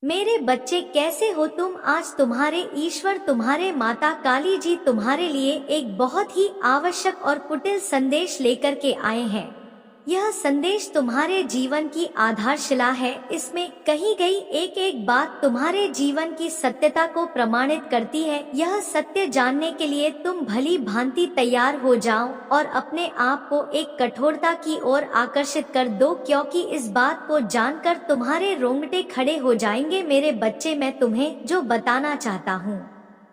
मेरे बच्चे कैसे हो तुम। आज तुम्हारे ईश्वर तुम्हारे माता काली जी तुम्हारे लिए एक बहुत ही आवश्यक और कुटिल संदेश लेकर के आए हैं। यह संदेश तुम्हारे जीवन की आधारशिला है। इसमें कही गई एक एक बात तुम्हारे जीवन की सत्यता को प्रमाणित करती है। यह सत्य जानने के लिए तुम भली भांति तैयार हो जाओ और अपने आप को एक कठोरता की ओर आकर्षित कर दो, क्योंकि इस बात को जानकर तुम्हारे रोंगटे खड़े हो जाएंगे। मेरे बच्चे, मैं तुम्हें जो बताना चाहता हूँ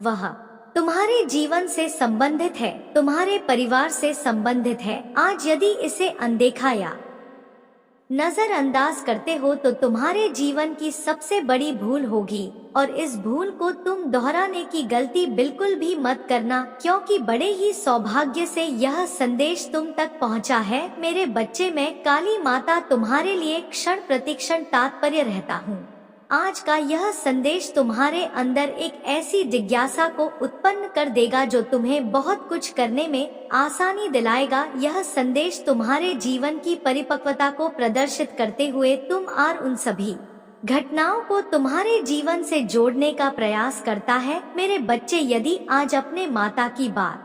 वह तुम्हारे जीवन से संबंधित है, तुम्हारे परिवार से संबंधित है। आज यदि इसे अनदेखा या नजरअंदाज करते हो तो तुम्हारे जीवन की सबसे बड़ी भूल होगी, और इस भूल को तुम दोहराने की गलती बिल्कुल भी मत करना, क्योंकि बड़े ही सौभाग्य से यह संदेश तुम तक पहुंचा है। मेरे बच्चे, मैं काली माता तुम्हारे लिए क्षण प्रतिक्षण तात्पर्य रहता हूँ। आज का यह संदेश तुम्हारे अंदर एक ऐसी जिज्ञासा को उत्पन्न कर देगा जो तुम्हें बहुत कुछ करने में आसानी दिलाएगा। यह संदेश तुम्हारे जीवन की परिपक्वता को प्रदर्शित करते हुए तुम और उन सभी घटनाओं को तुम्हारे जीवन से जोड़ने का प्रयास करता है। मेरे बच्चे, यदि आज अपने माता की बात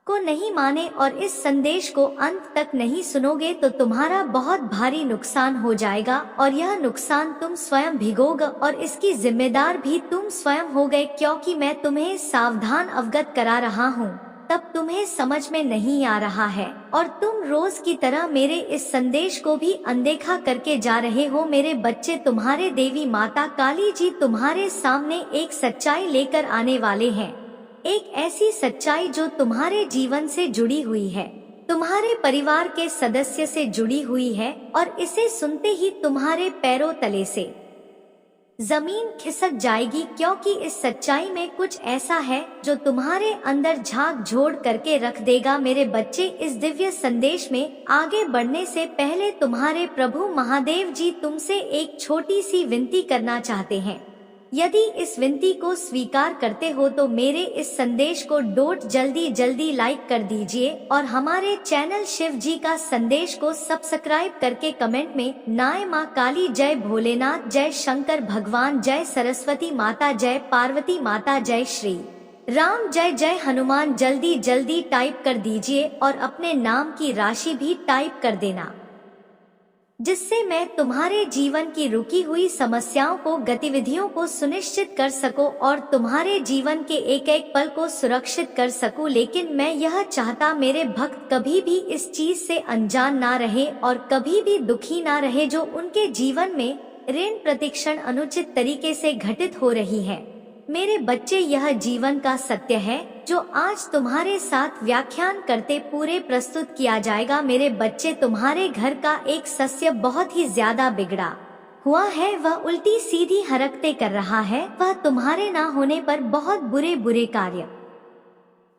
को नहीं माने और इस संदेश को अंत तक नहीं सुनोगे तो तुम्हारा बहुत भारी नुकसान हो जाएगा, और यह नुकसान तुम स्वयं भिगोगे और इसकी जिम्मेदार भी तुम स्वयं हो गए। क्योंकि मैं तुम्हें सावधान अवगत करा रहा हूँ, तब तुम्हें समझ में नहीं आ रहा है और तुम रोज की तरह मेरे इस संदेश को भी अनदेखा करके जा रहे हो। मेरे बच्चे, तुम्हारे देवी माता काली जी तुम्हारे सामने एक सच्चाई लेकर आने वाले हैं। एक ऐसी सच्चाई जो तुम्हारे जीवन से जुड़ी हुई है, तुम्हारे परिवार के सदस्य से जुड़ी हुई है, और इसे सुनते ही तुम्हारे पैरों तले से जमीन खिसक जाएगी, क्योंकि इस सच्चाई में कुछ ऐसा है जो तुम्हारे अंदर झांक झोड़ करके रख देगा। मेरे बच्चे, इस दिव्य संदेश में आगे बढ़ने से पहले तुम्हारे प्रभु महादेव जी तुमसे एक छोटी सी विनती करना चाहते हैं। यदि इस विनती को स्वीकार करते हो तो मेरे इस संदेश को जल्दी लाइक कर दीजिए और हमारे चैनल शिव जी का संदेश को सब्सक्राइब करके कमेंट में नाय माँ काली, जय भोलेनाथ, जय शंकर भगवान, जय सरस्वती माता, जय पार्वती माता, जय श्री राम, जय जय हनुमान जल्दी टाइप कर दीजिए और अपने नाम की राशि भी टाइप कर देना, जिससे मैं तुम्हारे जीवन की रुकी हुई समस्याओं को, गतिविधियों को सुनिश्चित कर सकूं और तुम्हारे जीवन के एक एक पल को सुरक्षित कर सकूं। लेकिन मैं यह चाहता मेरे भक्त कभी भी इस चीज से अनजान ना रहे और कभी भी दुखी ना रहे जो उनके जीवन में ऋण प्रतिक्षण अनुचित तरीके से घटित हो रही है। मेरे बच्चे, यह जीवन का सत्य है जो आज तुम्हारे साथ व्याख्यान करते पूरे प्रस्तुत किया जाएगा। मेरे बच्चे, तुम्हारे घर का एक सदस्य बहुत ही ज्यादा बिगड़ा हुआ है, वह उल्टी सीधी हरकतें कर रहा है, वह तुम्हारे ना होने पर बहुत बुरे कार्य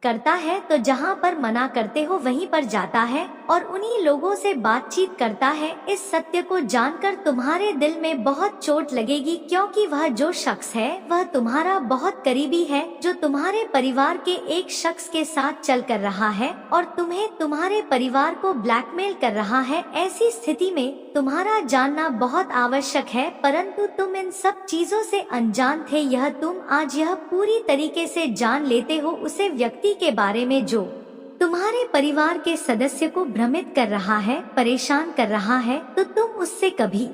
करता है, तो जहाँ पर मना करते हो वहीं पर जाता है और उन्हीं लोगों से बातचीत करता है। इस सत्य को जानकर तुम्हारे दिल में बहुत चोट लगेगी, क्योंकि वह जो शख्स है वह तुम्हारा बहुत करीबी है, जो तुम्हारे परिवार के एक शख्स के साथ चल कर रहा है और तुम्हें, तुम्हारे परिवार को ब्लैकमेल कर रहा है। ऐसी स्थिति में तुम्हारा जानना बहुत आवश्यक है, परंतु तुम इन सब चीजों से अनजान थे। यह तुम आज यह पूरी तरीके से जान लेते हो उसे व्यक्ति के बारे में जो तुम्हारे परिवार के सदस्य को भ्रमित कर रहा है, परेशान कर रहा है, तो तुम उससे कभी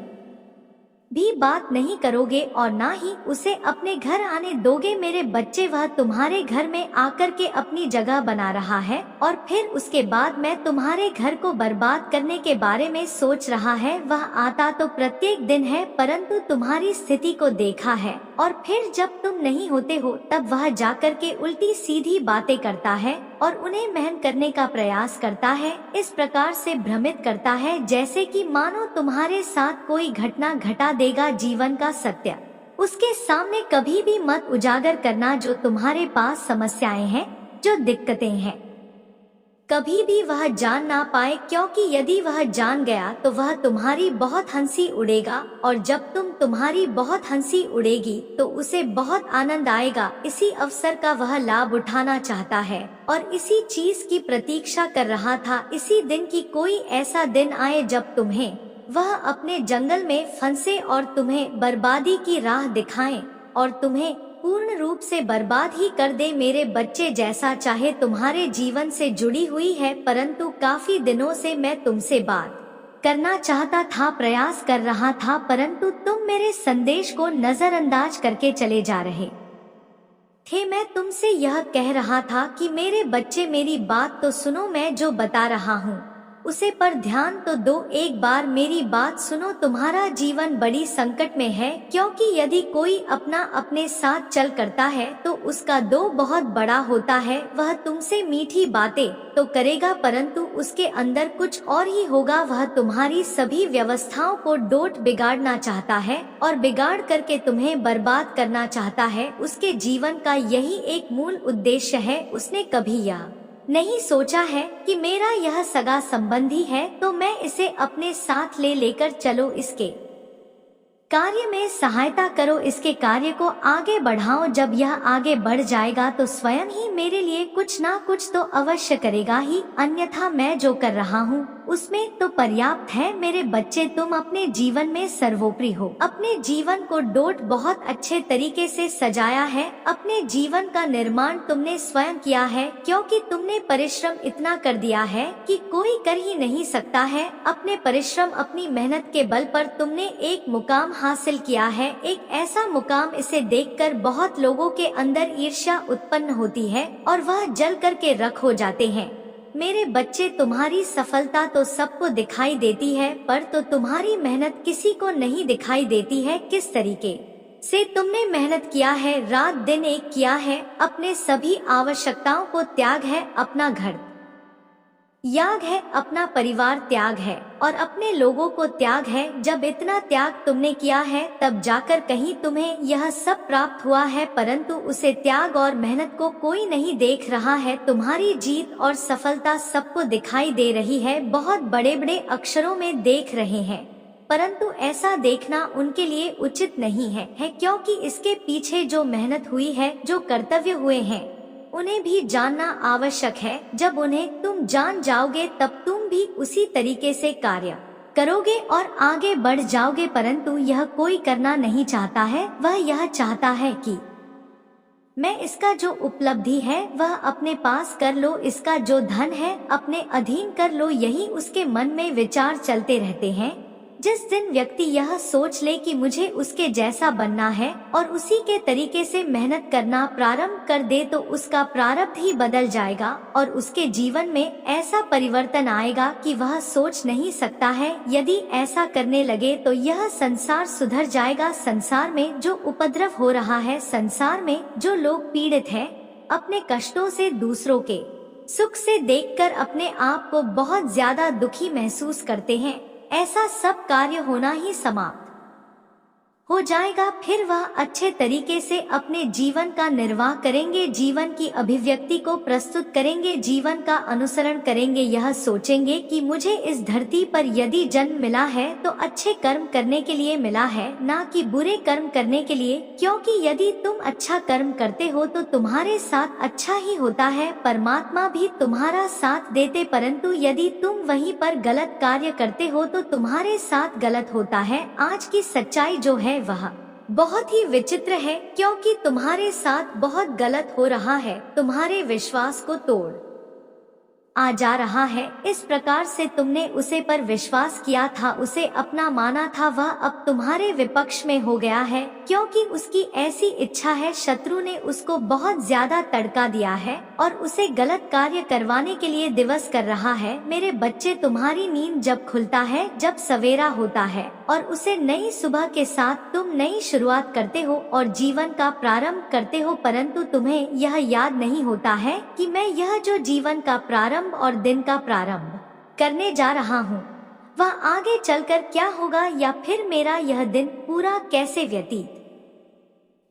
भी बात नहीं करोगे और ना ही उसे अपने घर आने दोगे। मेरे बच्चे, वह तुम्हारे घर में आकर के अपनी जगह बना रहा है और फिर उसके बाद मैं तुम्हारे घर को बर्बाद करने के बारे में सोच रहा है। वह आता तो प्रत्येक दिन है, परंतु तुम्हारी स्थिति को देखा है और फिर जब तुम नहीं होते हो तब वह जाकर के उल्टी सीधी बातें करता है और उन्हें महन करने का प्रयास करता है। इस प्रकार से भ्रमित करता है जैसे कि मानो तुम्हारे साथ कोई घटना घटा देगा। जीवन का सत्य उसके सामने कभी भी मत उजागर करना, जो तुम्हारे पास समस्याएं हैं, जो दिक्कतें हैं, कभी भी वह जान ना पाए, क्योंकि यदि वह जान गया तो वह तुम्हारी बहुत हंसी उड़ेगा और जब तुम्हारी बहुत हंसी उड़ेगी तो उसे बहुत आनंद आएगा। इसी अवसर का वह लाभ उठाना चाहता है और इसी चीज की प्रतीक्षा कर रहा था। इसी दिन की कोई ऐसा दिन आए जब तुम्हें वह अपने जंगल में फंसे और तुम्हें बर्बादी की राह दिखाएं और तुम्हें पूर्ण रूप से बर्बाद ही कर दे। मेरे बच्चे, जैसा चाहे तुम्हारे जीवन से जुड़ी हुई है, परंतु काफी दिनों से मैं तुमसे बात करना चाहता था, प्रयास कर रहा था, परंतु तुम मेरे संदेश को नजरअंदाज करके चले जा रहे थे। मैं तुमसे यह कह रहा था कि मेरे बच्चे, मेरी बात तो सुनो, मैं जो बता रहा हूँ उसे पर ध्यान तो दो। एक बार मेरी बात सुनो, तुम्हारा जीवन बड़ी संकट में है, क्योंकि यदि कोई अपने साथ चल करता है तो उसका दो बहुत बड़ा होता है। वह तुमसे मीठी बातें तो करेगा, परंतु उसके अंदर कुछ और ही होगा। वह तुम्हारी सभी व्यवस्थाओं को डोट बिगाड़ना चाहता है और बिगाड़ करके तुम्हें बर्बाद करना चाहता है। उसके जीवन का यही एक मूल उद्देश्य है। उसने कभी यह नहीं सोचा है कि मेरा यह सगा संबंधी है तो मैं इसे अपने साथ लेकर चलो, इसके कार्य में सहायता करो, इसके कार्य को आगे बढ़ाओ। जब यह आगे बढ़ जाएगा तो स्वयं ही मेरे लिए कुछ ना कुछ तो अवश्य करेगा ही, अन्यथा मैं जो कर रहा हूँ उसमें तो पर्याप्त है। मेरे बच्चे, तुम अपने जीवन में सर्वोपरि हो। अपने जीवन को डोट बहुत अच्छे तरीके से सजाया है। अपने जीवन का निर्माण तुमने स्वयं किया है, क्योंकि तुमने परिश्रम इतना कर दिया है कि कोई कर ही नहीं सकता है। अपने परिश्रम, अपनी मेहनत के बल पर तुमने एक मुकाम हासिल किया है, एक ऐसा मुकाम, इसे देखकर बहुत लोगों के अंदर ईर्ष्या उत्पन्न होती है और वह जल करके रख हो जाते हैं। मेरे बच्चे, तुम्हारी सफलता तो सबको दिखाई देती है, पर तो तुम्हारी मेहनत किसी को नहीं दिखाई देती है। किस तरीके से तुमने मेहनत किया है, रात दिन एक किया है, अपने सभी आवश्यकताओं को त्याग है, अपना घर याग है, अपना परिवार त्याग है और अपने लोगों को त्याग है। जब इतना त्याग तुमने किया है तब जाकर कहीं तुम्हें यह सब प्राप्त हुआ है, परंतु उसे त्याग और मेहनत को कोई नहीं देख रहा है। तुम्हारी जीत और सफलता सबको दिखाई दे रही है, बहुत बड़े बड़े अक्षरों में देख रहे हैं, परंतु ऐसा देखना उनके लिए उचित नहीं है, क्योंकि इसके पीछे जो मेहनत हुई है, जो कर्तव्य हुए हैं, उन्हें भी जानना आवश्यक है। जब उन्हें तुम जान जाओगे तब तुम भी उसी तरीके से कार्य करोगे और आगे बढ़ जाओगे, परंतु यह कोई करना नहीं चाहता है। वह यह चाहता है कि मैं इसका जो उपलब्धि है वह अपने पास कर लो, इसका जो धन है अपने अधीन कर लो, यही उसके मन में विचार चलते रहते हैं। जिस दिन व्यक्ति यह सोच ले कि मुझे उसके जैसा बनना है और उसी के तरीके से मेहनत करना प्रारंभ कर दे, तो उसका प्रारब्ध ही बदल जाएगा और उसके जीवन में ऐसा परिवर्तन आएगा कि वह सोच नहीं सकता है। यदि ऐसा करने लगे तो यह संसार सुधर जाएगा। संसार में जो उपद्रव हो रहा है, संसार में जो लोग पीड़ित हैं, अपने कष्टों से, दूसरों के सुख से देखकर अपने आप को बहुत ज्यादा दुखी महसूस करते हैं, ऐसा सब कार्य होना ही समाप्त हो जाएगा। फिर वह अच्छे तरीके से अपने जीवन का निर्वाह करेंगे, जीवन की अभिव्यक्ति को प्रस्तुत करेंगे, जीवन का अनुसरण करेंगे। यह सोचेंगे कि मुझे इस धरती पर यदि जन्म मिला है तो अच्छे कर्म करने के लिए मिला है, ना कि बुरे कर्म करने के लिए, क्योंकि यदि तुम अच्छा कर्म करते हो तो तुम्हारे साथ अच्छा ही होता है, परमात्मा भी तुम्हारा साथ देते, परंतु यदि तुम वहीं पर गलत कार्य करते हो तो तुम्हारे साथ गलत होता है। आज की सच्चाई जो है वह बहुत ही विचित्र है, क्योंकि तुम्हारे साथ बहुत गलत हो रहा है, तुम्हारे विश्वास को तोड़ आ जा रहा है। इस प्रकार से तुमने उसे पर विश्वास किया था, उसे अपना माना था, वह अब तुम्हारे विपक्ष में हो गया है, क्योंकि उसकी ऐसी इच्छा है। शत्रु ने उसको बहुत ज्यादा तड़का दिया है और उसे गलत कार्य करवाने के लिए दिवस कर रहा है। मेरे बच्चे, तुम्हारी नींद जब खुलता है, जब सवेरा होता है और उसे नई सुबह के साथ तुम नई शुरुआत करते हो और जीवन का प्रारंभ करते हो, परंतु तुम्हें यह याद नहीं होता है कि मैं यह जो जीवन का प्रारंभ और दिन का प्रारंभ करने जा रहा हूँ, वह आगे चलकर क्या होगा, या फिर मेरा यह दिन पूरा कैसे व्यतीत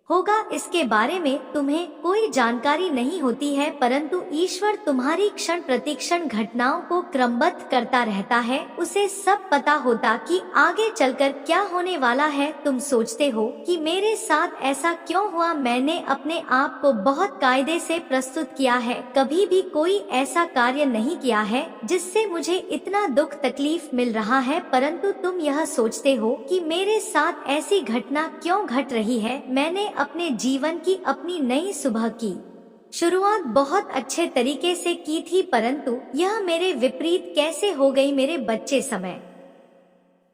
होगा इसके बारे में तुम्हें कोई जानकारी नहीं होती है, परंतु ईश्वर तुम्हारी क्षण प्रतिक्षण घटनाओं को क्रमबद्ध करता रहता है। उसे सब पता होता कि आगे चलकर क्या होने वाला है। तुम सोचते हो कि मेरे साथ ऐसा क्यों हुआ। मैंने अपने आप को बहुत कायदे से प्रस्तुत किया है, कभी भी कोई ऐसा कार्य नहीं किया है जिससे मुझे इतना दुख तकलीफ मिल रहा है, परंतु तुम यह सोचते हो कि मेरे साथ ऐसी घटना क्यों घट रही है। मैंने अपने जीवन की अपनी नई सुबह की शुरुआत बहुत अच्छे तरीके से की थी, परंतु यह मेरे विपरीत कैसे हो गई। मेरे बच्चे समय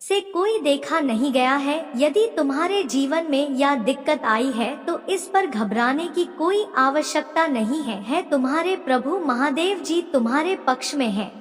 से कोई देखा नहीं गया है। यदि तुम्हारे जीवन में यह दिक्कत आई है तो इस पर घबराने की कोई आवश्यकता नहीं है। तुम्हारे प्रभु महादेव जी तुम्हारे पक्ष में हैं,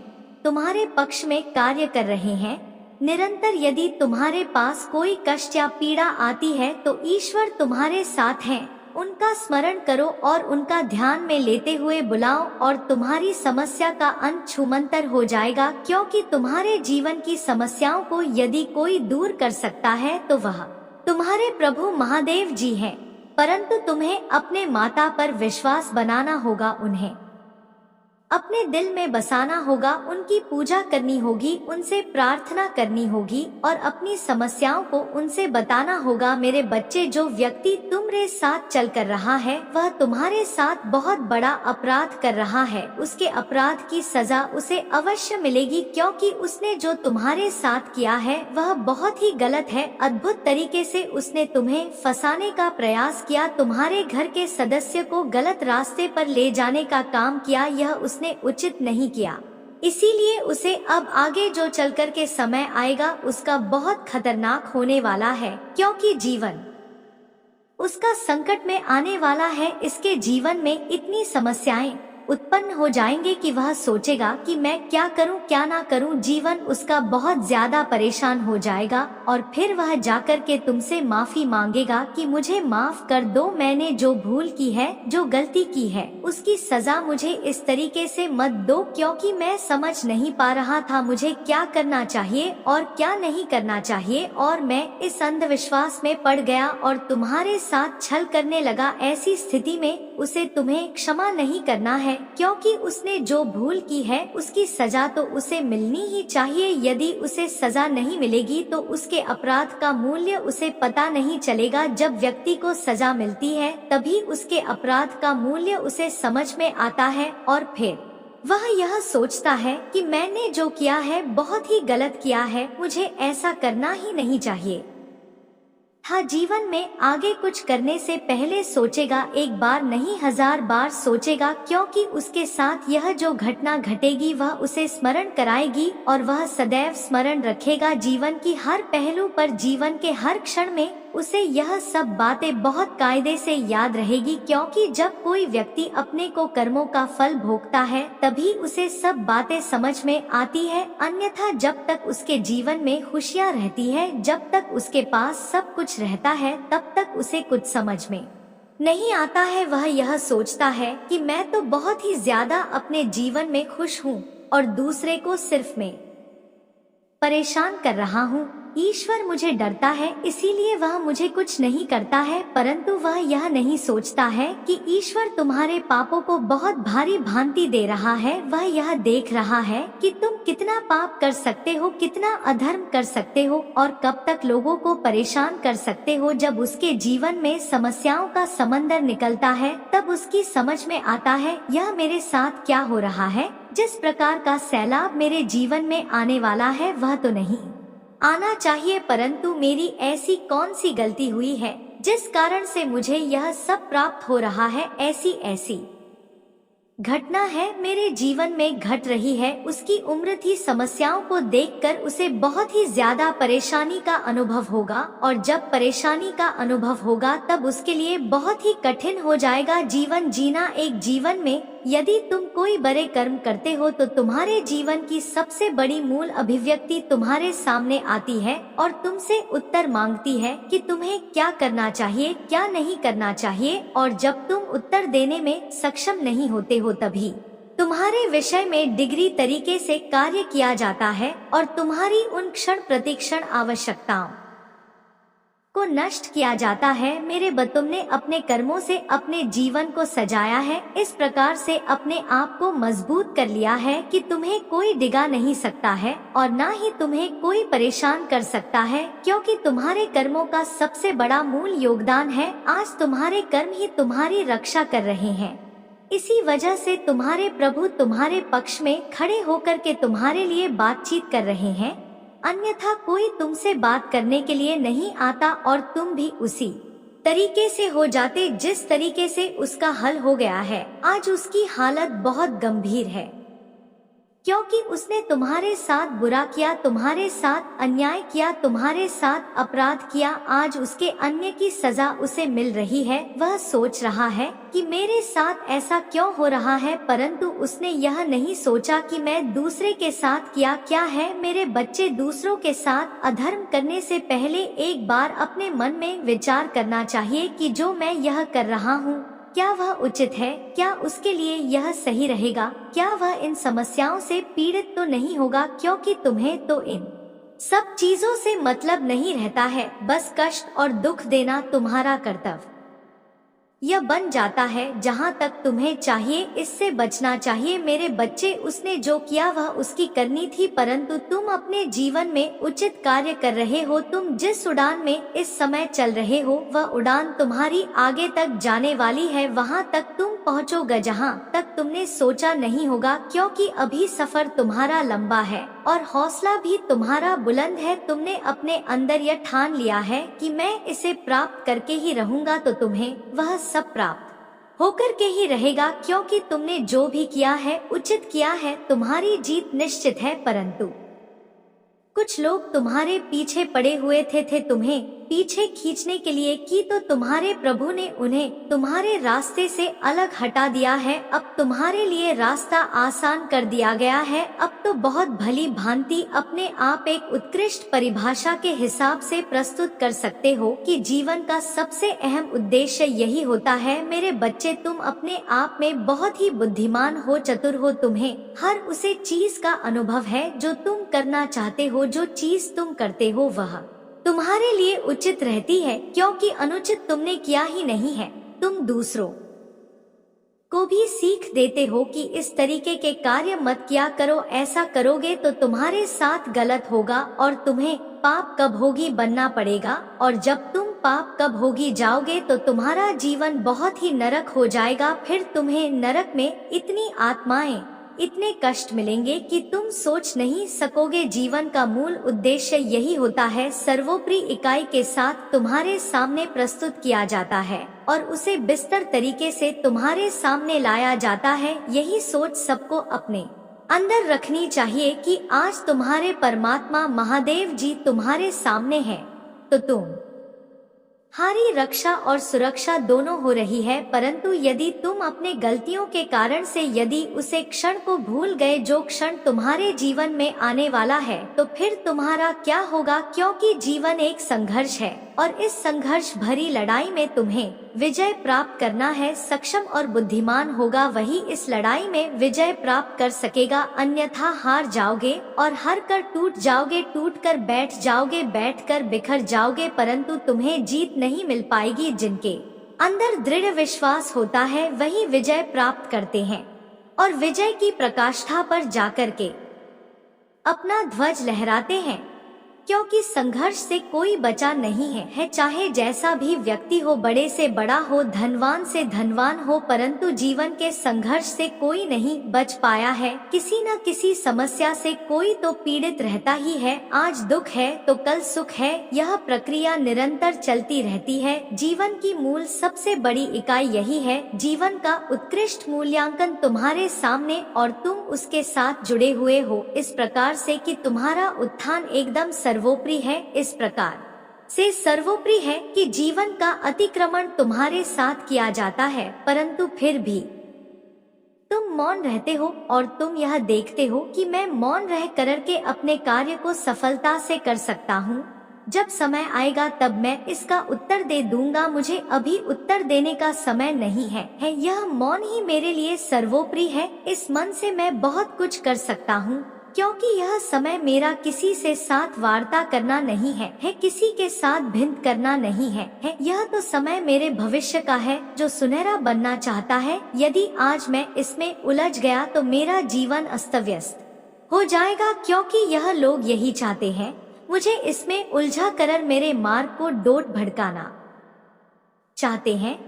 तुम्हारे पक्ष में कार्य कर रहे हैं निरंतर। यदि तुम्हारे पास कोई कष्ट या पीड़ा आती है तो ईश्वर तुम्हारे साथ हैं। उनका स्मरण करो और उनका ध्यान में लेते हुए बुलाओ और तुम्हारी समस्या का अंत छूमंतर हो जाएगा, क्योंकि तुम्हारे जीवन की समस्याओं को यदि कोई दूर कर सकता है तो वह तुम्हारे प्रभु महादेव जी हैं। परंतु तुम्हें अपने माता पर विश्वास बनाना होगा, उन्हें अपने दिल में बसाना होगा, उनकी पूजा करनी होगी, उनसे प्रार्थना करनी होगी और अपनी समस्याओं को उनसे बताना होगा। मेरे बच्चे, जो व्यक्ति तुम्हारे साथ चल कर रहा है वह तुम्हारे साथ बहुत बड़ा अपराध कर रहा है। उसके अपराध की सजा उसे अवश्य मिलेगी, क्योंकि उसने जो तुम्हारे साथ किया है वह बहुत ही गलत है। अद्भुत तरीके से उसने तुम्हें फंसाने का प्रयास किया, तुम्हारे घर के सदस्य को गलत रास्ते पर ले जाने का काम किया। यह उसने उचित नहीं किया, इसीलिए उसे अब आगे जो चलकर के समय आएगा उसका बहुत खतरनाक होने वाला है, क्योंकि जीवन उसका संकट में आने वाला है। इसके जीवन में इतनी समस्याएं उत्पन्न हो जाएंगे कि वह सोचेगा कि मैं क्या करूं क्या ना करूं। जीवन उसका बहुत ज्यादा परेशान हो जाएगा और फिर वह जाकर के तुमसे माफी मांगेगा कि मुझे माफ कर दो, मैंने जो भूल की है, जो गलती की है, उसकी सजा मुझे इस तरीके से मत दो, क्योंकि मैं समझ नहीं पा रहा था मुझे क्या करना चाहिए और क्या नहीं करना चाहिए, और मैं इस अंधविश्वास में पड़ गया और तुम्हारे साथ छल करने लगा। ऐसी स्थिति में उसे तुम्हें क्षमा नहीं करना है, क्योंकि उसने जो भूल की है उसकी सजा तो उसे मिलनी ही चाहिए। यदि उसे सजा नहीं मिलेगी तो उसके अपराध का मूल्य उसे पता नहीं चलेगा। जब व्यक्ति को सजा मिलती है तभी उसके अपराध का मूल्य उसे समझ में आता है और फिर वह यह सोचता है कि मैंने जो किया है बहुत ही गलत किया है, मुझे ऐसा करना ही नहीं चाहिए। हाँ, जीवन में आगे कुछ करने से पहले सोचेगा, एक बार नहीं 1000 बार सोचेगा, क्योंकि उसके साथ यह जो घटना घटेगी वह उसे स्मरण कराएगी और वह सदैव स्मरण रखेगा जीवन की हर पहलू पर। जीवन के हर क्षण में उसे यह सब बातें बहुत कायदे से याद रहेगी, क्योंकि जब कोई व्यक्ति अपने को कर्मों का फल भोगता है तभी उसे सब बातें समझ में आती है। अन्यथा जब तक उसके जीवन में खुशियाँ रहती है, जब तक उसके पास सब कुछ रहता है, तब तक उसे कुछ समझ में नहीं आता है। वह यह सोचता है कि मैं तो बहुत ही ज्यादा अपने जीवन में खुश हूँ और दूसरे को सिर्फ मैं परेशान कर रहा हूँ। ईश्वर मुझे डरता है इसीलिए वह मुझे कुछ नहीं करता है, परंतु वह यह नहीं सोचता है कि ईश्वर तुम्हारे पापों को बहुत भारी भांति दे रहा है। वह यह देख रहा है कि तुम कितना पाप कर सकते हो, कितना अधर्म कर सकते हो और कब तक लोगों को परेशान कर सकते हो। जब उसके जीवन में समस्याओं का समंदर निकलता है तब उसकी समझ में आता है यह मेरे साथ क्या हो रहा है। जिस प्रकार का सैलाब मेरे जीवन में आने वाला है वह तो नहीं आना चाहिए, परंतु मेरी ऐसी कौन सी गलती हुई है जिस कारण से मुझे यह सब प्राप्त हो रहा है। ऐसी घटना है मेरे जीवन में घट रही है। उसकी उम्र थी, समस्याओं को देखकर उसे बहुत ही ज्यादा परेशानी का अनुभव होगा और जब परेशानी का अनुभव होगा तब उसके लिए बहुत ही कठिन हो जाएगा जीवन जीना। एक जीवन में यदि तुम कोई बड़े कर्म करते हो तो तुम्हारे जीवन की सबसे बड़ी मूल अभिव्यक्ति तुम्हारे सामने आती है और तुमसे उत्तर मांगती है कि तुम्हें क्या करना चाहिए, क्या नहीं करना चाहिए। और जब तुम उत्तर देने में सक्षम नहीं होते हो तभी तुम्हारे विषय में डिग्री तरीके से कार्य किया जाता है और तुम्हारी उन क्षण प्रतिक्षण आवश्यकताओं को नष्ट किया जाता है। मेरे तुमने अपने कर्मों से अपने जीवन को सजाया है, इस प्रकार से अपने आप को मजबूत कर लिया है कि तुम्हें कोई डिगा नहीं सकता है और ना ही तुम्हें कोई परेशान कर सकता है, क्योंकि तुम्हारे कर्मों का सबसे बड़ा मूल योगदान है। आज तुम्हारे कर्म ही तुम्हारी रक्षा कर रहे हैं। इसी वजह से तुम्हारे प्रभु तुम्हारे पक्ष में खड़े होकर के तुम्हारे लिए बातचीत कर रहे हैं, अन्यथा कोई तुमसे बात करने के लिए नहीं आता और तुम भी उसी तरीके से हो जाते जिस तरीके से उसका हल हो गया है। आज उसकी हालत बहुत गंभीर है, क्योंकि उसने तुम्हारे साथ बुरा किया, तुम्हारे साथ अन्याय किया, तुम्हारे साथ अपराध किया। आज उसके अन्य की सजा उसे मिल रही है। वह सोच रहा है कि मेरे साथ ऐसा क्यों हो रहा है, परंतु उसने यह नहीं सोचा कि मैं दूसरे के साथ किया क्या है। मेरे बच्चे, दूसरों के साथ अधर्म करने से पहले एक बार अपने मन में विचार करना चाहिए कि जो मैं यह कर रहा हूँ क्या वह उचित है, क्या उसके लिए यह सही रहेगा, क्या वह इन समस्याओं से पीड़ित तो नहीं होगा, क्योंकि तुम्हें तो इन सब चीजों से मतलब नहीं रहता है। बस कष्ट और दुख देना तुम्हारा कर्तव्य यह बन जाता है। जहाँ तक तुम्हें चाहिए इससे बचना चाहिए। मेरे बच्चे, उसने जो किया वह उसकी करनी थी, परंतु तुम अपने जीवन में उचित कार्य कर रहे हो। तुम जिस उड़ान में इस समय चल रहे हो वह उड़ान तुम्हारी आगे तक जाने वाली है। वहाँ तक तुम पहुँचोगे जहाँ तक तुमने सोचा नहीं होगा, क्योंकि अभी सफर तुम्हारा लंबा है और हौसला भी तुम्हारा बुलंद है। तुमने अपने अंदर यह ठान लिया है कि मैं इसे प्राप्त करके ही रहूंगा, तो तुम्हें वह सब प्राप्त होकर के ही रहेगा, क्योंकि तुमने जो भी किया है उचित किया है। तुम्हारी जीत निश्चित है, परंतु कुछ लोग तुम्हारे पीछे पड़े हुए थे तुम्हें पीछे खींचने के लिए की, तो तुम्हारे प्रभु ने उन्हें तुम्हारे रास्ते से अलग हटा दिया है। अब तुम्हारे लिए रास्ता आसान कर दिया गया है। अब तो बहुत भली भांति अपने आप एक उत्कृष्ट परिभाषा के हिसाब से प्रस्तुत कर सकते हो कि जीवन का सबसे अहम उद्देश्य यही होता है। मेरे बच्चे, तुम अपने आप में बहुत ही बुद्धिमान हो, चतुर हो। तुम्हें हर उसे चीज का अनुभव है जो तुम करना चाहते हो। जो चीज तुम करते हो वह तुम्हारे लिए उचित रहती है, क्योंकि अनुचित तुमने किया ही नहीं है। तुम दूसरों को भी सीख देते हो कि इस तरीके के कार्य मत किया करो। ऐसा करोगे तो तुम्हारे साथ गलत होगा और तुम्हें पाप कब होगी बनना पड़ेगा, और जब तुम पाप कब होगी जाओगे तो तुम्हारा जीवन बहुत ही नरक हो जाएगा। फिर तुम्हें नरक में इतनी आत्माएं, इतने कष्ट मिलेंगे कि तुम सोच नहीं सकोगे। जीवन का मूल उद्देश्य यही होता है। सर्वोपरि इकाई के साथ तुम्हारे सामने प्रस्तुत किया जाता है और उसे बिस्तर तरीके से तुम्हारे सामने लाया जाता है। यही सोच सबको अपने अंदर रखनी चाहिए कि आज तुम्हारे परमात्मा महादेव जी तुम्हारे सामने हैं, तो तुम्हारी रक्षा और सुरक्षा दोनों हो रही है। परंतु यदि तुम अपने गलतियों के कारण से यदि उसे क्षण को भूल गए, जो क्षण तुम्हारे जीवन में आने वाला है, तो फिर तुम्हारा क्या होगा, क्योंकि जीवन एक संघर्ष है और इस संघर्ष भरी लड़ाई में तुम्हें विजय प्राप्त करना है। सक्षम और बुद्धिमान होगा वही इस लड़ाई में विजय प्राप्त कर सकेगा, अन्यथा हार जाओगे और हार कर टूट जाओगे, टूट कर बैठ जाओगे, बैठ कर बिखर जाओगे, परंतु तुम्हें जीत नहीं मिल पाएगी। जिनके अंदर दृढ़ विश्वास होता है वही विजय प्राप्त करते हैं और विजय की प्रकाष्ठा पर जाकर के अपना ध्वज लहराते हैं, क्योंकि संघर्ष से कोई बचा नहीं है। चाहे जैसा भी व्यक्ति हो, बड़े से बड़ा हो, धनवान से धनवान हो, परंतु जीवन के संघर्ष से कोई नहीं बच पाया है। किसी न किसी समस्या से कोई तो पीड़ित रहता ही है। आज दुख है तो कल सुख है, यह प्रक्रिया निरंतर चलती रहती है। जीवन की मूल सबसे बड़ी इकाई यही है। जीवन का उत्कृष्ट मूल्यांकन तुम्हारे सामने और तुम उसके साथ जुड़े हुए हो, इस प्रकार से कि तुम्हारा उत्थान एकदम सर्वोपरि है। इस प्रकार से सर्वोपरि है कि जीवन का अतिक्रमण तुम्हारे साथ किया जाता है, परंतु फिर भी तुम मौन रहते हो और तुम यह देखते हो कि मैं मौन रह करके अपने कार्य को सफलता से कर सकता हूँ। जब समय आएगा तब मैं इसका उत्तर दे दूंगा, मुझे अभी उत्तर देने का समय नहीं है। यह मौन ही मेरे लिए सर्वोपरि है। इस मन से मैं बहुत कुछ कर सकता हूँ। क्योंकि यह समय मेरा किसी से साथ वार्ता करना नहीं है किसी के साथ भिन्न करना नहीं है यह तो समय मेरे भविष्य का है जो सुनहरा बनना चाहता है। यदि आज मैं इसमें उलझ गया तो मेरा जीवन अस्त व्यस्त हो जाएगा, क्योंकि यह लोग यही चाहते हैं, मुझे इसमें उलझा कर मेरे मार्ग को डोट भड़काना चाहते हैं।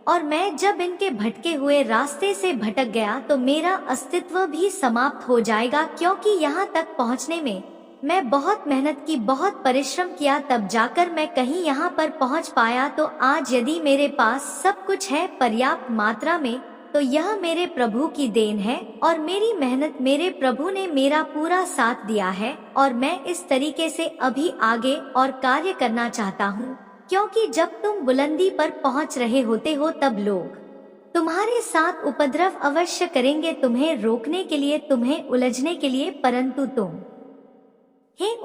और मैं जब इनके भटके हुए रास्ते से भटक गया तो मेरा अस्तित्व भी समाप्त हो जाएगा, क्योंकि यहाँ तक पहुँचने में मैं बहुत मेहनत की, बहुत परिश्रम किया, तब जाकर मैं कहीं यहाँ पर पहुँच पाया। तो आज यदि मेरे पास सब कुछ है पर्याप्त मात्रा में, तो यह मेरे प्रभु की देन है और मेरी मेहनत, मेरे प्रभु ने मेरा पूरा साथ दिया है। और मैं इस तरीके से अभी आगे और कार्य करना चाहता हूँ, क्योंकि जब तुम बुलंदी पर पहुंच रहे होते हो तब लोग तुम्हारे साथ उपद्रव अवश्य करेंगे, तुम्हें रोकने के लिए, तुम्हें उलझने के लिए, परंतु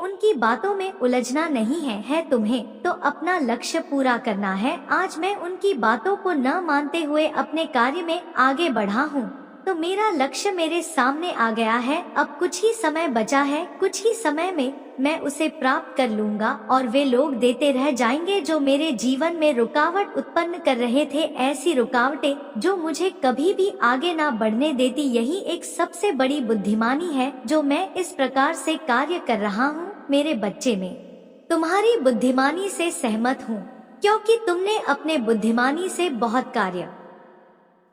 उनकी बातों में उलझना नहीं है तुम्हें तो अपना लक्ष्य पूरा करना है। आज मैं उनकी बातों को न मानते हुए अपने कार्य में आगे बढ़ा हूँ, तो मेरा लक्ष्य मेरे सामने आ गया है। अब कुछ ही समय बचा है, कुछ ही समय में मैं उसे प्राप्त कर लूंगा और वे लोग देते रह जाएंगे जो मेरे जीवन में रुकावट उत्पन्न कर रहे थे, ऐसी रुकावटें जो मुझे कभी भी आगे ना बढ़ने देती। यही एक सबसे बड़ी बुद्धिमानी है जो मैं इस प्रकार से कार्य कर रहा हूँ। मेरे बच्चे, में तुम्हारी बुद्धिमानी से सहमत हूँ, क्योंकि तुमने अपने बुद्धिमानी से बहुत कार्य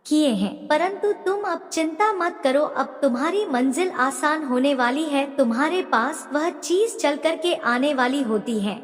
किए हैं, परंतु तुम अब चिंता मत करो, अब तुम्हारी मंजिल आसान होने वाली है। तुम्हारे पास वह चीज चल कर के आने वाली होती है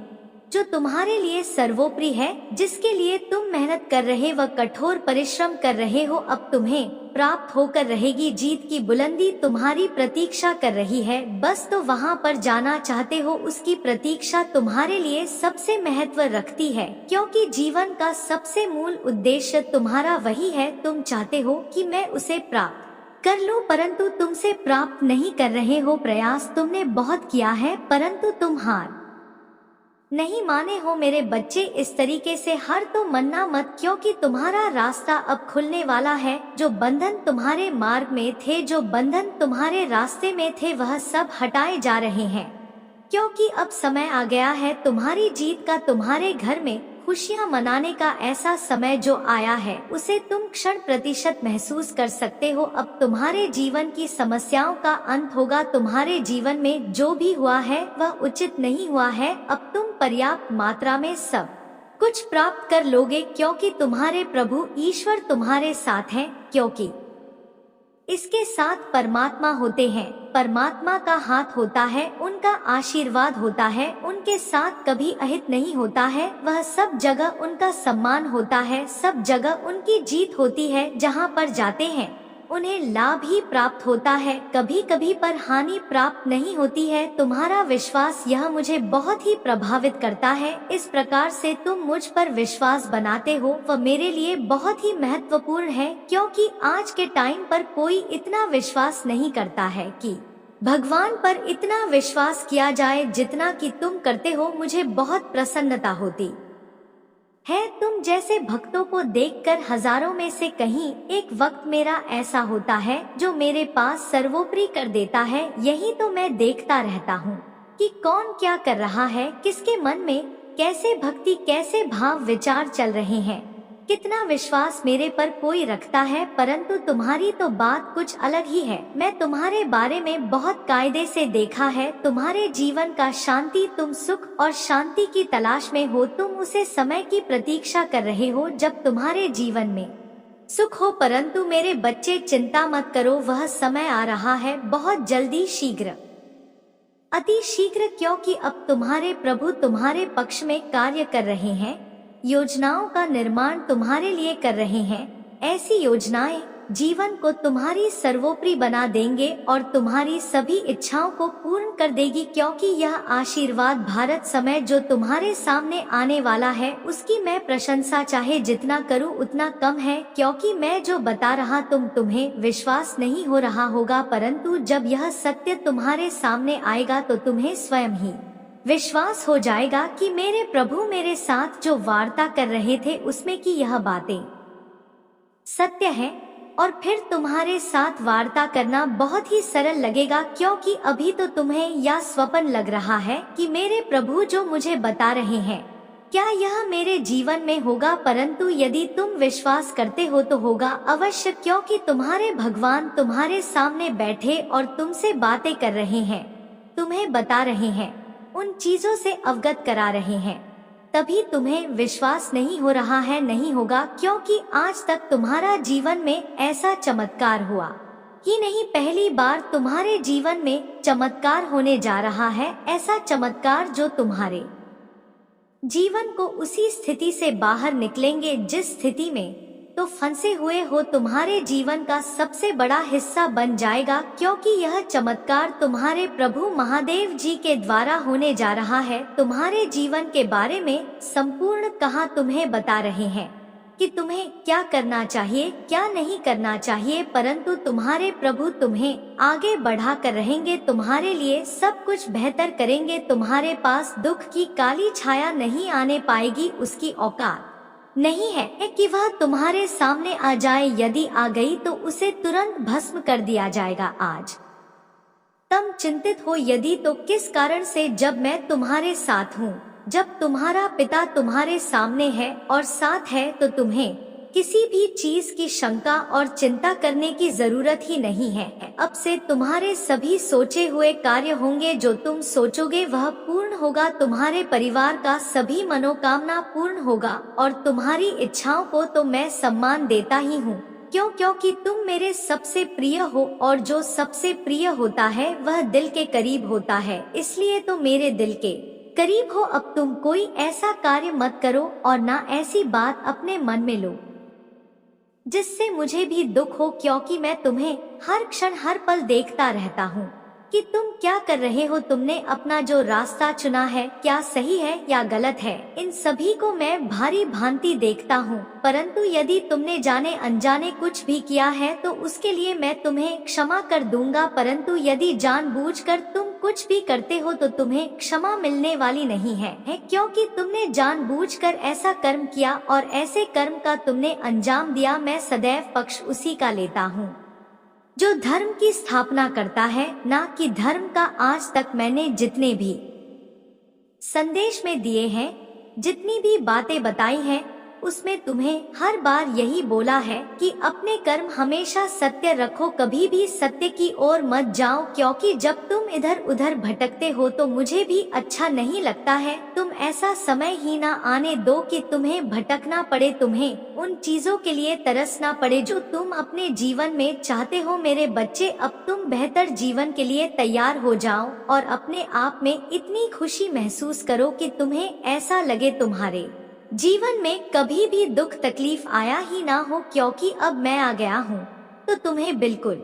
जो तुम्हारे लिए सर्वोपरि है, जिसके लिए तुम मेहनत कर रहे व कठोर परिश्रम कर रहे हो, अब तुम्हें प्राप्त होकर रहेगी। जीत की बुलंदी तुम्हारी प्रतीक्षा कर रही है, बस तो वहाँ पर जाना चाहते हो। उसकी प्रतीक्षा तुम्हारे लिए सबसे महत्व रखती है, क्योंकि जीवन का सबसे मूल उद्देश्य तुम्हारा वही है। तुम चाहते हो कि मैं उसे प्राप्त कर लूं, परंतु तुमसे प्राप्त नहीं कर रहे हो। प्रयास तुमने बहुत किया है, परंतु तुम हार नहीं माने हो। मेरे बच्चे, इस तरीके से हार तो मानना मत, क्योंकि तुम्हारा रास्ता अब खुलने वाला है। जो बंधन तुम्हारे मार्ग में थे, जो बंधन तुम्हारे रास्ते में थे, वह सब हटाए जा रहे हैं, क्योंकि अब समय आ गया है तुम्हारी जीत का। तुम्हारे घर में खुशियां मनाने का ऐसा समय जो आया है, उसे तुम क्षण प्रतिशत महसूस कर सकते हो। अब तुम्हारे जीवन की समस्याओं का अंत होगा। तुम्हारे जीवन में जो भी हुआ है वह उचित नहीं हुआ है। अब तुम पर्याप्त मात्रा में सब कुछ प्राप्त कर लोगे, क्योंकि तुम्हारे प्रभु ईश्वर तुम्हारे साथ हैं, क्योंकि इसके साथ परमात्मा होते हैं। परमात्मा का हाथ होता है, उनका आशीर्वाद होता है, उनके साथ कभी अहित नहीं होता है। वह सब जगह उनका सम्मान होता है, सब जगह उनकी जीत होती है। जहाँ पर जाते हैं उन्हें लाभ ही प्राप्त होता है, कभी कभी पर हानि प्राप्त नहीं होती है। तुम्हारा विश्वास, यह मुझे बहुत ही प्रभावित करता है। इस प्रकार से तुम मुझ पर विश्वास बनाते हो, वह मेरे लिए बहुत ही महत्वपूर्ण है, क्योंकि आज के टाइम पर कोई इतना विश्वास नहीं करता है कि भगवान पर इतना विश्वास किया जाए जितना कि तुम करते हो। मुझे बहुत प्रसन्नता होती है तुम जैसे भक्तों को देखकर। हजारों में से कहीं एक वक्त मेरा ऐसा होता है जो मेरे पास सर्वोपरि कर देता है। यही तो मैं देखता रहता हूँ कि कौन क्या कर रहा है, किसके मन में कैसे भक्ति, कैसे भाव विचार चल रहे हैं, कितना विश्वास मेरे पर कोई रखता है। परंतु तुम्हारी तो बात कुछ अलग ही है। मैं तुम्हारे बारे में बहुत कायदे से देखा है। तुम्हारे जीवन का शांति, तुम सुख और शांति की तलाश में हो। तुम उसे समय की प्रतीक्षा कर रहे हो जब तुम्हारे जीवन में सुख हो। परंतु मेरे बच्चे, चिंता मत करो, वह समय आ रहा है बहुत जल्दी, शीघ्र, अति शीघ्र, क्योंकि अब तुम्हारे प्रभु तुम्हारे पक्ष में कार्य कर रहे हैं, योजनाओं का निर्माण तुम्हारे लिए कर रहे हैं। ऐसी योजनाएं जीवन को तुम्हारी सर्वोपरि बना देंगे और तुम्हारी सभी इच्छाओं को पूर्ण कर देगी, क्योंकि यह आशीर्वाद भारत समय जो तुम्हारे सामने आने वाला है, उसकी मैं प्रशंसा चाहे जितना करूं उतना कम है। क्योंकि मैं जो बता रहा तुम्हें विश्वास नहीं हो रहा होगा, परंतु जब यह सत्य तुम्हारे सामने आएगा तो तुम्हें स्वयं ही विश्वास हो जाएगा कि मेरे प्रभु मेरे साथ जो वार्ता कर रहे थे उसमें कि यह बातें सत्य है। और फिर तुम्हारे साथ वार्ता करना बहुत ही सरल लगेगा, क्योंकि अभी तो तुम्हें यह स्वप्न लग रहा है कि मेरे प्रभु जो मुझे बता रहे हैं क्या यह मेरे जीवन में होगा, परंतु यदि तुम विश्वास करते हो तो होगा अवश्य, क्योंकि तुम्हारे भगवान तुम्हारे सामने बैठे और तुमसे बातें कर रहे हैं, तुम्हें बता रहे हैं, उन चीजों से अवगत करा रहे हैं। तभी तुम्हें विश्वास नहीं हो रहा है, नहीं होगा, क्योंकि आज तक तुम्हारा जीवन में ऐसा चमत्कार हुआ ही नहीं। पहली बार तुम्हारे जीवन में चमत्कार होने जा रहा है, ऐसा चमत्कार जो तुम्हारे जीवन को उसी स्थिति से बाहर निकलेंगे जिस स्थिति में तो फंसे हुए हो, तुम्हारे जीवन का सबसे बड़ा हिस्सा बन जाएगा, क्योंकि यह चमत्कार तुम्हारे प्रभु महादेव जी के द्वारा होने जा रहा है। तुम्हारे जीवन के बारे में संपूर्ण कहा तुम्हें बता रहे हैं कि तुम्हें क्या करना चाहिए, क्या नहीं करना चाहिए, परंतु तुम्हारे प्रभु तुम्हें आगे बढ़ा कर रहेंगे, तुम्हारे लिए सब कुछ बेहतर करेंगे। तुम्हारे पास दुख की काली छाया नहीं आने पाएगी, उसकी औकात नहीं है कि वह तुम्हारे सामने आ जाए, यदि आ गई तो उसे तुरंत भस्म कर दिया जाएगा। आज तुम चिंतित हो यदि तो किस कारण से, जब मैं तुम्हारे साथ हूँ, जब तुम्हारा पिता तुम्हारे सामने है और साथ है, तो तुम्हें किसी भी चीज की शंका और चिंता करने की जरूरत ही नहीं है। अब से तुम्हारे सभी सोचे हुए कार्य होंगे, जो तुम सोचोगे वह पूर्ण होगा, तुम्हारे परिवार का सभी मनोकामना पूर्ण होगा, और तुम्हारी इच्छाओं को तो मैं सम्मान देता ही हूँ, क्योंकि तुम मेरे सबसे प्रिय हो, और जो सबसे प्रिय होता है वह दिल के करीब होता है, इसलिए तो मेरे दिल के करीब हो। अब तुम कोई ऐसा कार्य मत करो और ना ऐसी बात अपने मन में लो जिससे मुझे भी दुख हो, क्योंकि मैं तुम्हें हर क्षण हर पल देखता रहता हूँ कि तुम क्या कर रहे हो। तुमने अपना जो रास्ता चुना है क्या सही है या गलत है, इन सभी को मैं भारी भांति देखता हूँ, परंतु यदि तुमने जाने अनजाने कुछ भी किया है तो उसके लिए मैं तुम्हें क्षमा कर दूंगा, परंतु यदि जानबूझकर तुम कुछ भी करते हो तो तुम्हें क्षमा मिलने वाली नहीं है, क्योंकि तुमने जानबूझकर ऐसा कर्म किया और ऐसे कर्म का तुमने अंजाम दिया। मैं सदैव पक्ष उसी का लेता हूँ जो धर्म की स्थापना करता है, ना कि धर्म का। आज तक मैंने जितने भी संदेश में दिए हैं, जितनी भी बातें बताई हैं, उसमें तुम्हें हर बार यही बोला है कि अपने कर्म हमेशा सत्य रखो, कभी भी सत्य की ओर मत जाओ, क्योंकि जब तुम इधर उधर भटकते हो तो मुझे भी अच्छा नहीं लगता है। तुम ऐसा समय ही ना आने दो कि तुम्हें भटकना पड़े, तुम्हें उन चीजों के लिए तरसना पड़े जो तुम अपने जीवन में चाहते हो। मेरे बच्चे, अब तुम बेहतर जीवन के लिए तैयार हो जाओ और अपने आप में इतनी खुशी महसूस करो कि तुम्हें ऐसा लगे तुम्हारे जीवन में कभी भी दुख तकलीफ आया ही ना हो, क्योंकि अब मैं आ गया हूँ तो तुम्हें बिल्कुल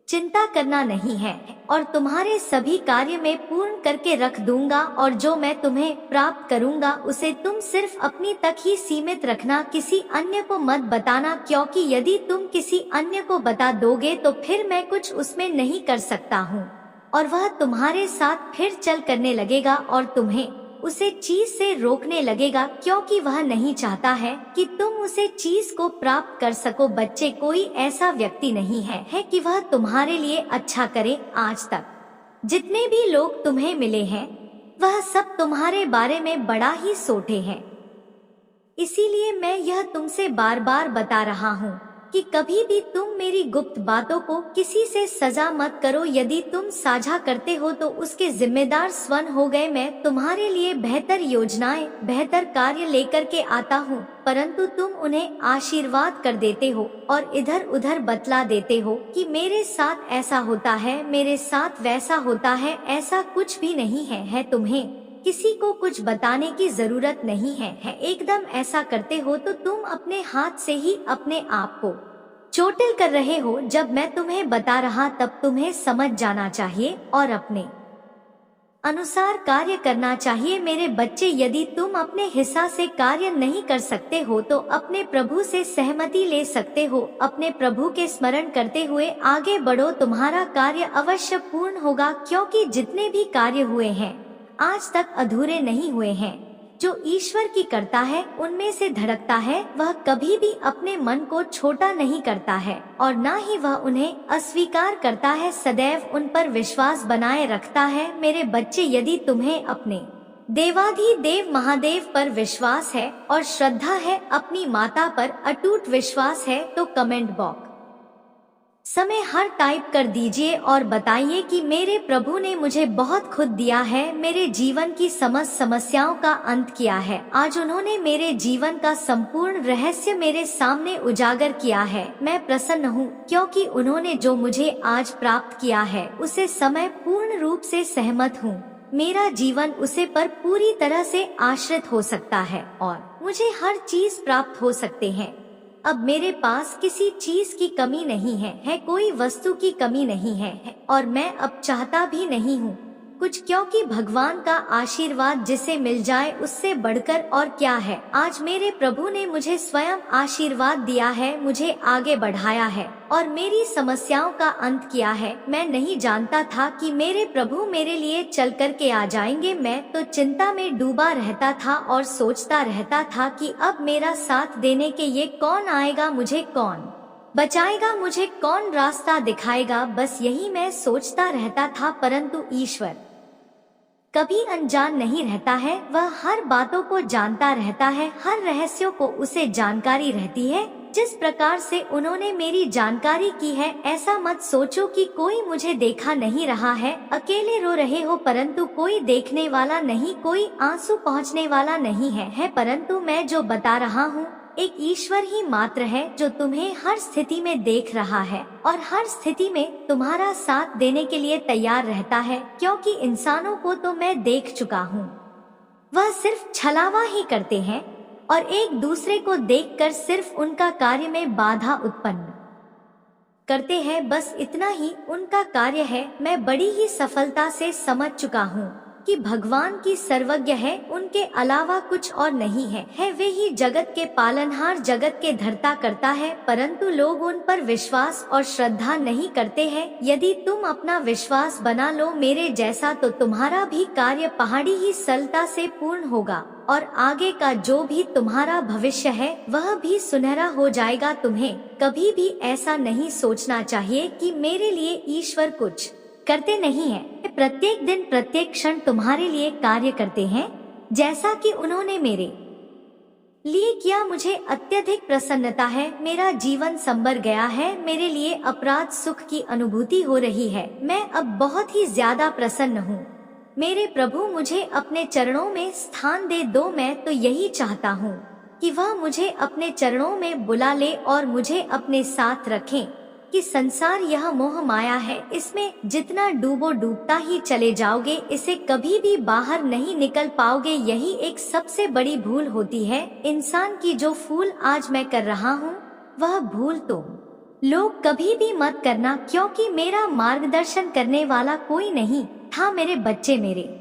चिंता करना नहीं है, और तुम्हारे सभी कार्य में पूर्ण करके रख दूंगा, और जो मैं तुम्हें प्राप्त करूंगा उसे तुम सिर्फ अपनी तक ही सीमित रखना, किसी अन्य को मत बताना, क्योंकि यदि तुम किसी अन्य को बता दोगे तो फिर मैं कुछ उसमें नहीं कर सकता हूँ, और वह तुम्हारे साथ फिर चल करने लगेगा और तुम्हें उसे चीज से रोकने लगेगा, क्योंकि वह नहीं चाहता है कि तुम उसे चीज को प्राप्त कर सको। बच्चे, कोई ऐसा व्यक्ति नहीं है कि वह तुम्हारे लिए अच्छा करे। आज तक जितने भी लोग तुम्हें मिले हैं वह सब तुम्हारे बारे में बड़ा ही सोटे हैं, इसीलिए मैं यह तुमसे बार बार बता रहा हूँ कि कभी भी तुम मेरी गुप्त बातों को किसी से सजा मत करो। यदि तुम साझा करते हो तो उसके जिम्मेदार स्वयं हो गए। मैं तुम्हारे लिए बेहतर योजनाएं, बेहतर कार्य लेकर के आता हूँ, परंतु तुम उन्हें आशीर्वाद कर देते हो और इधर उधर बतला देते हो कि मेरे साथ ऐसा होता है, मेरे साथ वैसा होता है। ऐसा कुछ भी नहीं है तुम्हें किसी को कुछ बताने की जरूरत नहीं है। एकदम ऐसा करते हो तो तुम अपने हाथ से ही अपने आप को चोटिल कर रहे हो। जब मैं तुम्हें बता रहा तब तुम्हें समझ जाना चाहिए और अपने अनुसार कार्य करना चाहिए। मेरे बच्चे, यदि तुम अपने हिस्सा से कार्य नहीं कर सकते हो तो अपने प्रभु से सहमति ले सकते हो। अपने प्रभु के स्मरण करते हुए आगे बढ़ो, तुम्हारा कार्य अवश्य पूर्ण होगा, क्योंकि जितने भी कार्य हुए हैं आज तक अधूरे नहीं हुए हैं। जो ईश्वर की करता है उनमें से धड़कता है, वह कभी भी अपने मन को छोटा नहीं करता है और न ही वह उन्हें अस्वीकार करता है, सदैव उन पर विश्वास बनाए रखता है। मेरे बच्चे, यदि तुम्हें अपने देवाधिदेव महादेव पर विश्वास है और श्रद्धा है, अपनी माता पर अटूट विश्वास है, तो कमेंट बॉक्स समय हर टाइप कर दीजिए और बताइए कि मेरे प्रभु ने मुझे बहुत खुद दिया है, मेरे जीवन की समस्त समस्याओं का अंत किया है। आज उन्होंने मेरे जीवन का संपूर्ण रहस्य मेरे सामने उजागर किया है। मैं प्रसन्न हूँ क्योंकि उन्होंने जो मुझे आज प्राप्त किया है उसे समय पूर्ण रूप से सहमत हूँ। मेरा जीवन उसे पर पूरी तरह से आश्रित हो सकता है और मुझे हर चीज प्राप्त हो सकते हैं। अब मेरे पास किसी चीज की कमी नहीं है, कोई वस्तु की कमी नहीं है और मैं अब चाहता भी नहीं हूँ कुछ, क्योंकि भगवान का आशीर्वाद जिसे मिल जाए उससे बढ़कर और क्या है। आज मेरे प्रभु ने मुझे स्वयं आशीर्वाद दिया है, मुझे आगे बढ़ाया है और मेरी समस्याओं का अंत किया है। मैं नहीं जानता था कि मेरे प्रभु मेरे लिए चल कर के आ जाएंगे। मैं तो चिंता में डूबा रहता था और सोचता रहता था कि अब मेरा साथ देने के ये कौन आएगा, मुझे कौन बचाएगा, मुझे कौन रास्ता दिखाएगा। बस यही मैं सोचता रहता था, परंतु ईश्वर कभी अनजान नहीं रहता है। वह हर बातों को जानता रहता है, हर रहस्यों को उसे जानकारी रहती है। जिस प्रकार से उन्होंने मेरी जानकारी की है, ऐसा मत सोचो कि कोई मुझे देखा नहीं रहा है। अकेले रो रहे हो परंतु कोई देखने वाला नहीं, कोई आंसू पहुँचने वाला नहीं है, परंतु मैं जो बता रहा हूँ एक ईश्वर ही मात्र है जो तुम्हें हर स्थिति में देख रहा है और हर स्थिति में तुम्हारा साथ देने के लिए तैयार रहता है, क्योंकि इंसानों को तो मैं देख चुका हूँ। वह सिर्फ छलावा ही करते हैं और एक दूसरे को देखकर सिर्फ उनका कार्य में बाधा उत्पन्न करते हैं, बस इतना ही उनका कार्य है। मैं बड़ी ही सफलता से समझ चुका हूँ कि भगवान की सर्वज्ञ है, उनके अलावा कुछ और नहीं है। वे ही जगत के पालनहार, जगत के धर्ता करता है, परंतु लोग उन पर विश्वास और श्रद्धा नहीं करते हैं। यदि तुम अपना विश्वास बना लो मेरे जैसा, तो तुम्हारा भी कार्य पहाड़ी ही सरलता से पूर्ण होगा और आगे का जो भी तुम्हारा भविष्य है वह भी सुनहरा हो जाएगा। तुम्हें कभी भी ऐसा नहीं सोचना चाहिए कि मेरे लिए ईश्वर कुछ करते नहीं है। प्रत्येक दिन प्रत्येक क्षण तुम्हारे लिए कार्य करते हैं, जैसा कि उन्होंने मेरे लिए किया। मुझे अत्यधिक प्रसन्नता है, मेरा जीवन संवर गया है, मेरे लिए अपराध सुख की अनुभूति हो रही है। मैं अब बहुत ही ज्यादा प्रसन्न हूँ। मेरे प्रभु मुझे अपने चरणों में स्थान दे दो। मैं तो यही चाहता हूँ कि वह मुझे अपने चरणों में बुला ले और मुझे अपने साथ रखें कि संसार यह मोह माया है, इसमें जितना डूबो डूबता ही चले जाओगे, इसे कभी भी बाहर नहीं निकल पाओगे। यही एक सबसे बड़ी भूल होती है इंसान की। जो फूल आज मैं कर रहा हूँ वह भूल तुम लोग कभी भी मत करना, क्योंकि मेरा मार्गदर्शन करने वाला कोई नहीं था। मेरे बच्चे, मेरे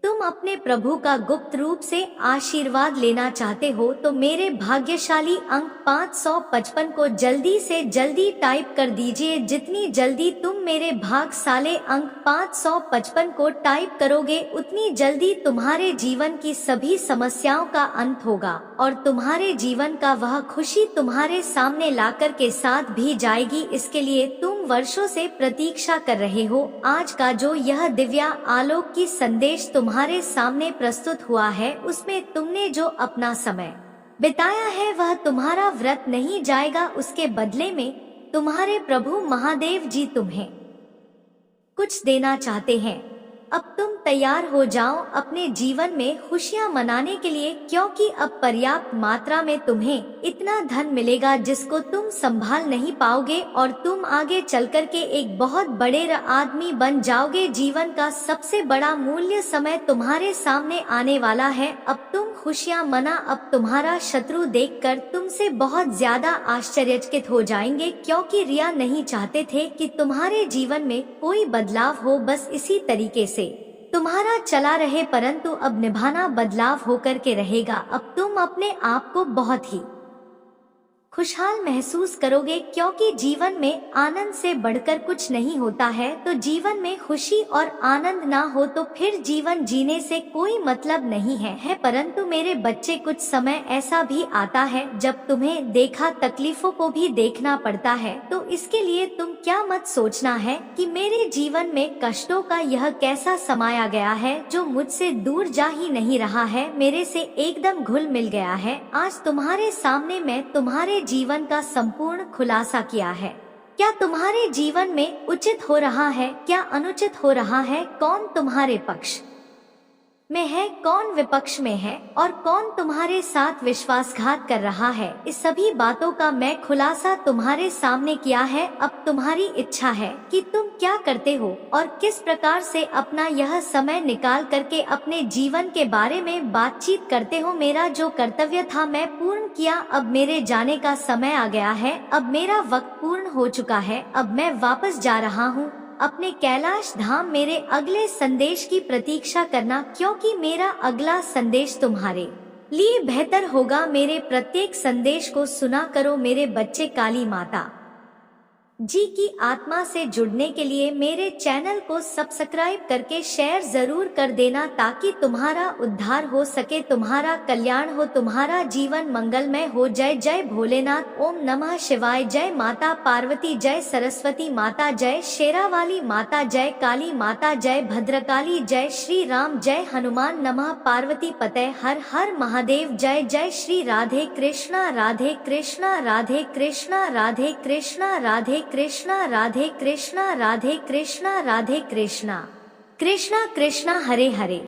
तुम अपने प्रभु का गुप्त रूप से आशीर्वाद लेना चाहते हो तो मेरे भाग्यशाली अंक 555 को जल्दी से जल्दी टाइप कर दीजिए। जितनी जल्दी तुम मेरे भाग्यशाली अंक 555 को टाइप करोगे उतनी जल्दी तुम्हारे जीवन की सभी समस्याओं का अंत होगा और तुम्हारे जीवन का वह खुशी तुम्हारे सामने लाकर के साथ भी जाएगी। इसके लिए तुम वर्षों से प्रतीक्षा कर रहे हो। आज का जो यह दिव्या आलोक की संदेश तुम्हारे सामने प्रस्तुत हुआ है, उसमें तुमने जो अपना समय बिताया है वह तुम्हारा व्रत नहीं जाएगा। उसके बदले में तुम्हारे प्रभु महादेव जी तुम्हें कुछ देना चाहते हैं। अब तुम तैयार हो जाओ अपने जीवन में खुशियां मनाने के लिए, क्योंकि अब पर्याप्त मात्रा में तुम्हें इतना धन मिलेगा जिसको तुम संभाल नहीं पाओगे और तुम आगे चलकर के एक बहुत बड़े आदमी बन जाओगे। जीवन का सबसे बड़ा मूल्य समय तुम्हारे सामने आने वाला है। अब तुम खुशियां मना। अब तुम्हारा शत्रु देखकर तुमसे बहुत ज्यादा आश्चर्यचकित हो जाएंगे, क्योंकि रिया नहीं चाहते थे कि तुम्हारे जीवन में कोई बदलाव हो। बस इसी तरीके से तुम्हारा चला रहे, परंतु अब निभाना बदलाव होकर के रहेगा। अब तुम अपने आप को बहुत ही खुशहाल महसूस करोगे, क्योंकि जीवन में आनंद से बढ़कर कुछ नहीं होता है। तो जीवन में खुशी और आनंद ना हो तो फिर जीवन जीने से कोई मतलब नहीं है। परंतु मेरे बच्चे, कुछ समय ऐसा भी आता है जब तुम्हें देखा तकलीफों को भी देखना पड़ता है। तो इसके लिए तुम क्या मत सोचना है कि मेरे जीवन में कष्टों का यह कैसा समाया गया है जो मुझसे दूर जा ही नहीं रहा है, मेरे से एकदम घुल मिल गया है। आज तुम्हारे सामने मैं तुम्हारे जीवन का संपूर्ण खुलासा किया है। क्या तुम्हारे जीवन में उचित हो रहा है, क्या अनुचित हो रहा है, कौन तुम्हारे पक्ष में है, कौन विपक्ष में है, और कौन तुम्हारे साथ विश्वासघात कर रहा है, इस सभी बातों का मैं खुलासा तुम्हारे सामने किया है। अब तुम्हारी इच्छा है कि तुम क्या करते हो और किस प्रकार से अपना यह समय निकाल करके अपने जीवन के बारे में बातचीत करते हो। मेरा जो कर्तव्य था मैं पूर्ण किया, अब मेरे जाने का समय आ गया है, अब मेरा वक्त पूर्ण हो चुका है, अब मैं वापस जा रहा हूँ अपने कैलाश धाम। मेरे अगले संदेश की प्रतीक्षा करना, क्योंकि मेरा अगला संदेश तुम्हारे लिए बेहतर होगा। मेरे प्रत्येक संदेश को सुना करो मेरे बच्चे। काली माता जी की आत्मा से जुड़ने के लिए मेरे चैनल को सब्सक्राइब करके शेयर जरूर कर देना, ताकि तुम्हारा उद्धार हो सके, तुम्हारा कल्याण हो, तुम्हारा जीवन मंगलमय हो। जय जय भोलेनाथ। ओम नमः शिवाय। जय माता पार्वती, जय सरस्वती माता, जय शेरावाली माता, जय काली माता, जय भद्रकाली, जय श्री राम, जय हनुमान। नमः पार्वती पते, हर हर महादेव। जय जय श्री राधे कृष्णा, राधे कृष्णा, राधे कृष्णा, राधे कृष्णा, राधे कृष्णा, राधे कृष्णा, राधे कृष्णा, राधे कृष्णा, कृष्णा कृष्णा हरे हरे।